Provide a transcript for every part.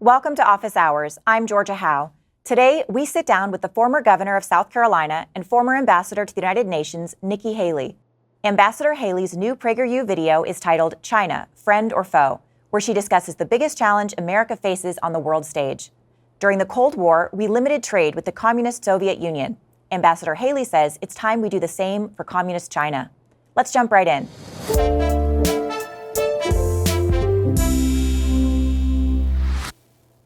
Welcome to Office Hours. I'm Georgia Howe. Today, we sit down with the former governor of South Carolina and former ambassador to the United Nations, Nikki Haley. Ambassador Haley's new PragerU video is titled China, Friend or Foe, where she discusses the biggest challenge America faces on the world stage. During the Cold War, we limited trade with the communist Soviet Union. Ambassador Haley says it's time we do the same for communist China. Let's jump right in.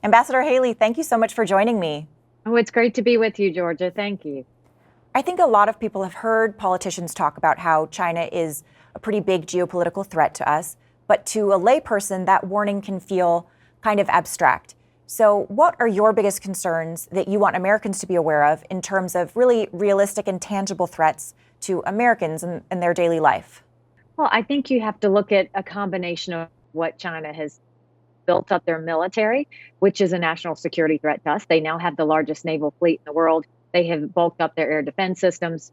Ambassador Haley, thank you so much for joining me. Oh, it's great to be with you, Georgia. Thank you. I think a lot of people have heard politicians talk about how China is a pretty big geopolitical threat to us, but to a layperson, that warning can feel kind of abstract. So what are your biggest concerns that you want Americans to be aware of in terms of really realistic and tangible threats to Americans in their daily life? Well, I think you have to look at a combination of what China has built up their military, which is a national security threat to us. They now have the largest naval fleet in the world. They have bulked up their air defense systems.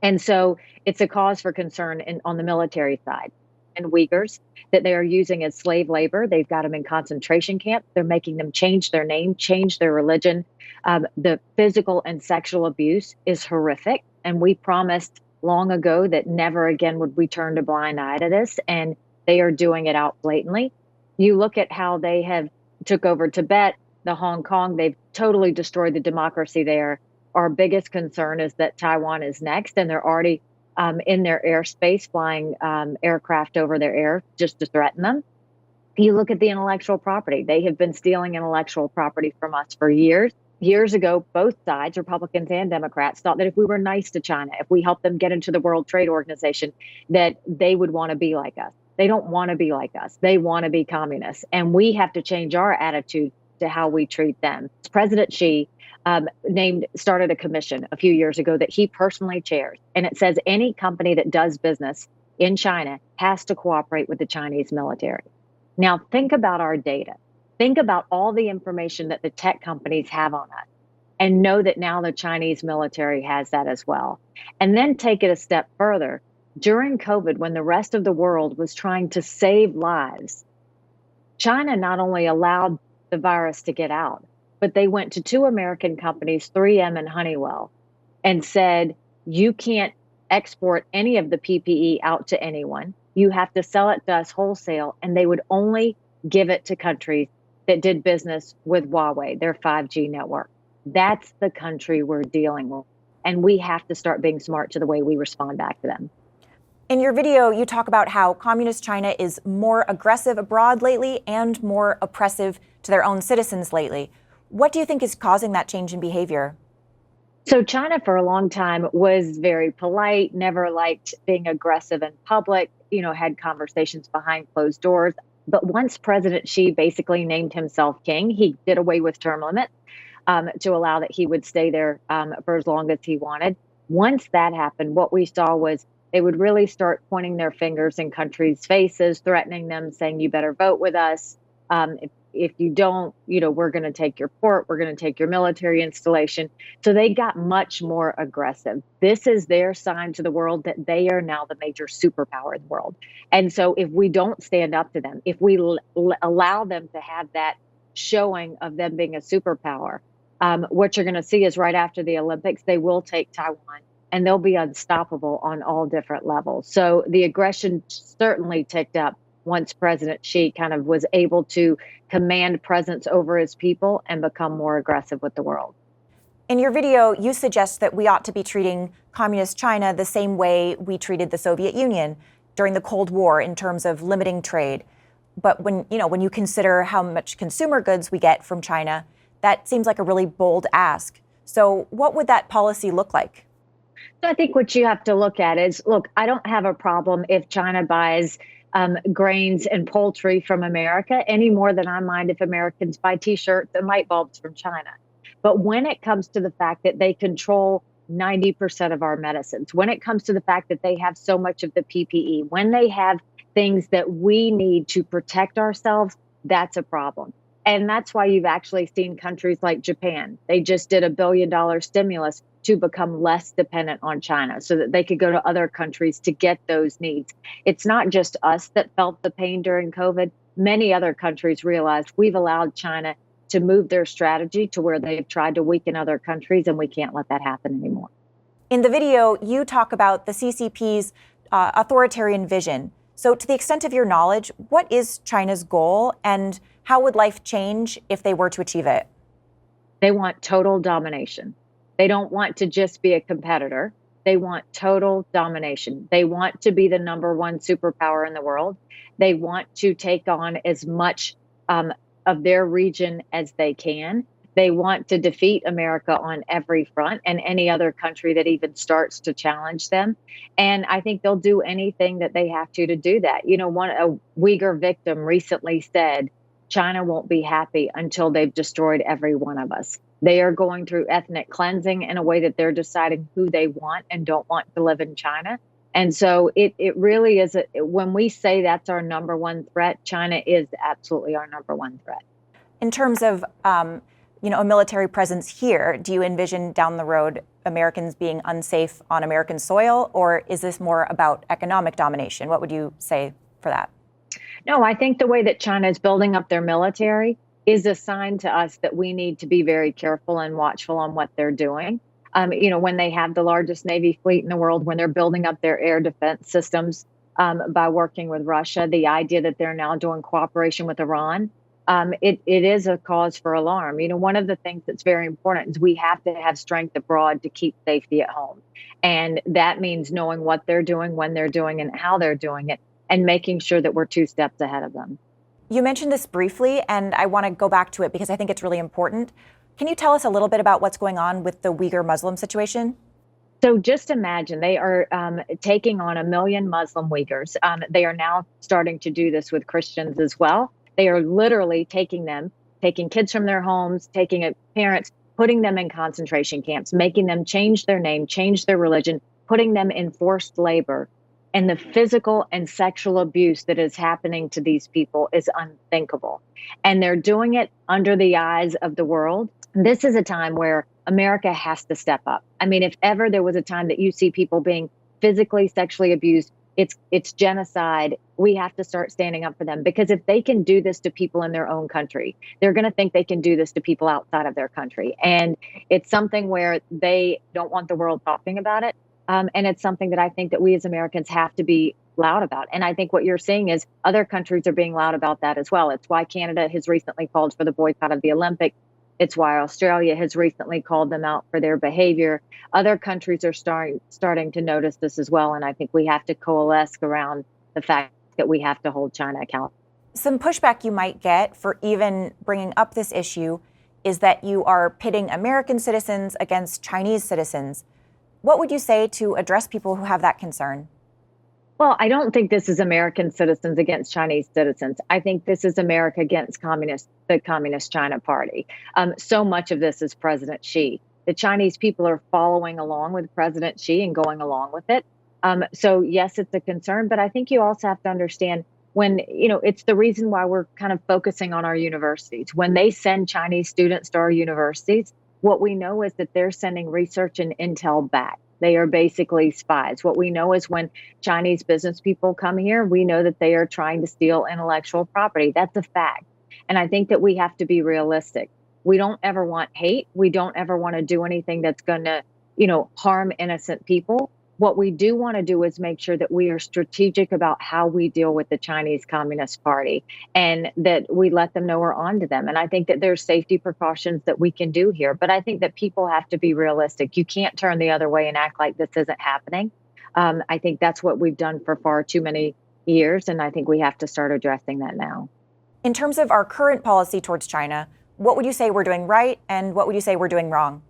And so it's a cause for concern on the military side. And Uyghurs that they are using as slave labor. They've got them in concentration camps. They're making them change their name, change their religion. The physical and sexual abuse is horrific. And we promised long ago that never again would we turn a blind eye to this. And they are doing it out blatantly. You look at how they have took over Tibet, the Hong Kong, they've totally destroyed the democracy there. Our biggest concern is that Taiwan is next, and they're already in their airspace, flying aircraft over their air just to threaten them. You look at the intellectual property. They have been stealing intellectual property from us for years. Years ago, both sides, Republicans and Democrats, thought that if we were nice to China, if we helped them get into the World Trade Organization, that they would want to be like us. They don't want to be like us. They want to be communists. And we have to change our attitude to how we treat them. President Xi started a commission a few years ago that he personally chairs. And it says any company that does business in China has to cooperate with the Chinese military. Now, think about our data. Think about all the information that the tech companies have on us. And know that now the Chinese military has that as well. And then take it a step further. During COVID, when the rest of the world was trying to save lives, China not only allowed the virus to get out, but they went to two American companies, 3M and Honeywell, and said, you can't export any of the PPE out to anyone. You have to sell it to us wholesale, and they would only give it to countries that did business with Huawei, their 5G network. That's the country we're dealing with, and we have to start being smart to the way we respond back to them. In your video, you talk about how communist China is more aggressive abroad lately and more oppressive to their own citizens lately. What do you think is causing that change in behavior? So China for a long time was very polite, never liked being aggressive in public, had conversations behind closed doors. But once President Xi basically named himself king, he did away with term limits to allow that he would stay there for as long as he wanted. Once that happened, what we saw was they would really start pointing their fingers in countries' faces, threatening them, saying, you better vote with us. If you don't, we're going to take your port. We're going to take your military installation. So they got much more aggressive. This is their sign to the world that they are now the major superpower in the world. And so if we don't stand up to them, if we allow them to have that showing of them being a superpower, what you're going to see is right after the Olympics, they will take Taiwan. And they'll be unstoppable on all different levels. So the aggression certainly ticked up once President Xi kind of was able to command presence over his people and become more aggressive with the world. In your video, you suggest that we ought to be treating communist China the same way we treated the Soviet Union during the Cold War in terms of limiting trade. But when you consider how much consumer goods we get from China, that seems like a really bold ask. So what would that policy look like? So I think what you have to look at is, I don't have a problem if China buys grains and poultry from America any more than I mind if Americans buy T-shirts and light bulbs from China. But when it comes to the fact that they control 90% of our medicines, when it comes to the fact that they have so much of the PPE, when they have things that we need to protect ourselves, that's a problem. And that's why you've actually seen countries like Japan. They just did $1 billion stimulus to become less dependent on China so that they could go to other countries to get those needs. It's not just us that felt the pain during COVID. many other countries realize we've allowed China to move their strategy to where they've tried to weaken other countries, and we can't let that happen anymore. In the video, you talk about the CCP's authoritarian vision. So to the extent of your knowledge, what is China's goal, and how would life change if they were to achieve it? They want total domination. They don't want to just be a competitor. They want total domination. They want to be the number one superpower in the world. They want to take on as much of their region as they can. They want to defeat America on every front and any other country that even starts to challenge them. And I think they'll do anything that they have to do that. You know, a Uyghur victim recently said, China won't be happy until they've destroyed every one of us. They are going through ethnic cleansing in a way that they're deciding who they want and don't want to live in China. And so it really is, when we say that's our number one threat, China is absolutely our number one threat. In terms of, a military presence here, do you envision down the road Americans being unsafe on American soil, or is this more about economic domination? What would you say for that? No, I think the way that China is building up their military is a sign to us that we need to be very careful and watchful on what they're doing. When they have the largest Navy fleet in the world, when they're building up their air defense systems by working with Russia, the idea that they're now doing cooperation with Iran, it is a cause for alarm. You know, one of the things that's very important is we have to have strength abroad to keep safety at home. And that means knowing what they're doing, when they're doing, and how they're doing it, and making sure that we're 2 steps ahead of them. You mentioned this briefly, and I want to go back to it because I think it's really important. Can you tell us a little bit about what's going on with the Uighur Muslim situation? So just imagine they are taking on 1 million Muslim Uyghurs. They are now starting to do this with Christians as well. They are literally taking kids from their homes, taking parents, putting them in concentration camps, making them change their name, change their religion, putting them in forced labor. And the physical and sexual abuse that is happening to these people is unthinkable. And they're doing it under the eyes of the world. This is a time where America has to step up. I mean, if ever there was a time that you see people being physically, sexually abused, it's genocide. We have to start standing up for them, because if they can do this to people in their own country, they're going to think they can do this to people outside of their country. And it's something where they don't want the world talking about it. And it's something that I think that we as Americans have to be loud about. And I think what you're seeing is other countries are being loud about that as well. It's why Canada has recently called for the boycott of the Olympics. It's why Australia has recently called them out for their behavior. Other countries are starting to notice this as well. And I think we have to coalesce around the fact that we have to hold China accountable. Some pushback you might get for even bringing up this issue is that you are pitting American citizens against Chinese citizens. What would you say to address people who have that concern? Well, I don't think this is American citizens against Chinese citizens. I think this is America against the Communist China Party. So much of this is President Xi. The Chinese people are following along with President Xi and going along with it. So yes, it's a concern, but I think you also have to understand it's the reason why we're kind of focusing on our universities. When they send Chinese students to our universities, what we know is that they're sending research and intel back. They are basically spies. What we know is when Chinese business people come here, we know that they are trying to steal intellectual property. That's a fact. And I think that we have to be realistic. We don't ever want hate. We don't ever want to do anything that's going to, harm innocent people. What we do want to do is make sure that we are strategic about how we deal with the Chinese Communist Party and that we let them know we're on to them. And I think that there's safety precautions that we can do here. But I think that people have to be realistic. You can't turn the other way and act like this isn't happening. I think that's what we've done for far too many years. And I think we have to start addressing that now. In terms of our current policy towards China, what would you say we're doing right and what would you say we're doing wrong?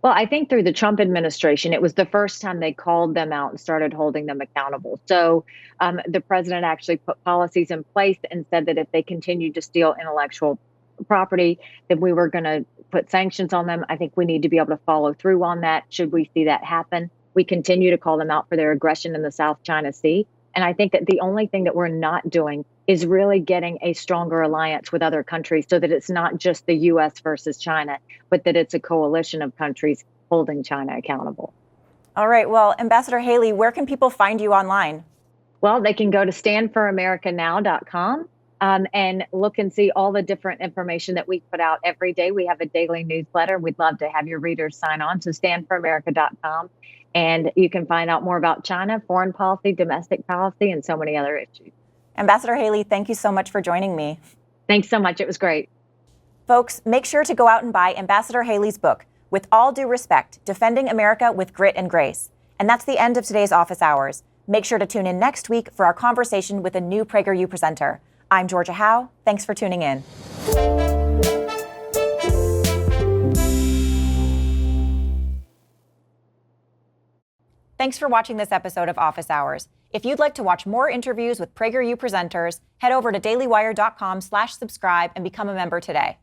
Well, I think through the Trump administration, it was the first time they called them out and started holding them accountable. So the president actually put policies in place and said that if they continued to steal intellectual property, then we were going to put sanctions on them. I think we need to be able to follow through on that. Should we see that happen? We continue to call them out for their aggression in the South China Sea. And I think that the only thing that we're not doing is really getting a stronger alliance with other countries so that it's not just the U.S. versus China, but that it's a coalition of countries holding China accountable. All right. Well, Ambassador Haley, where can people find you online? Well, they can go to standforamericanow.com and look and see all the different information that we put out every day. We have a daily newsletter. We'd love to have your readers sign on. So standforamerica.com. And you can find out more about China, foreign policy, domestic policy, and so many other issues. Ambassador Haley, thank you so much for joining me. Thanks so much. It was great. Folks, make sure to go out and buy Ambassador Haley's book, With All Due Respect, Defending America with Grit and Grace. And that's the end of today's Office Hours. Make sure to tune in next week for our conversation with a new PragerU presenter. I'm Georgia Howe. Thanks for tuning in. Thanks for watching this episode of Office Hours. If you'd like to watch more interviews with PragerU presenters, head over to dailywire.com/subscribe and become a member today.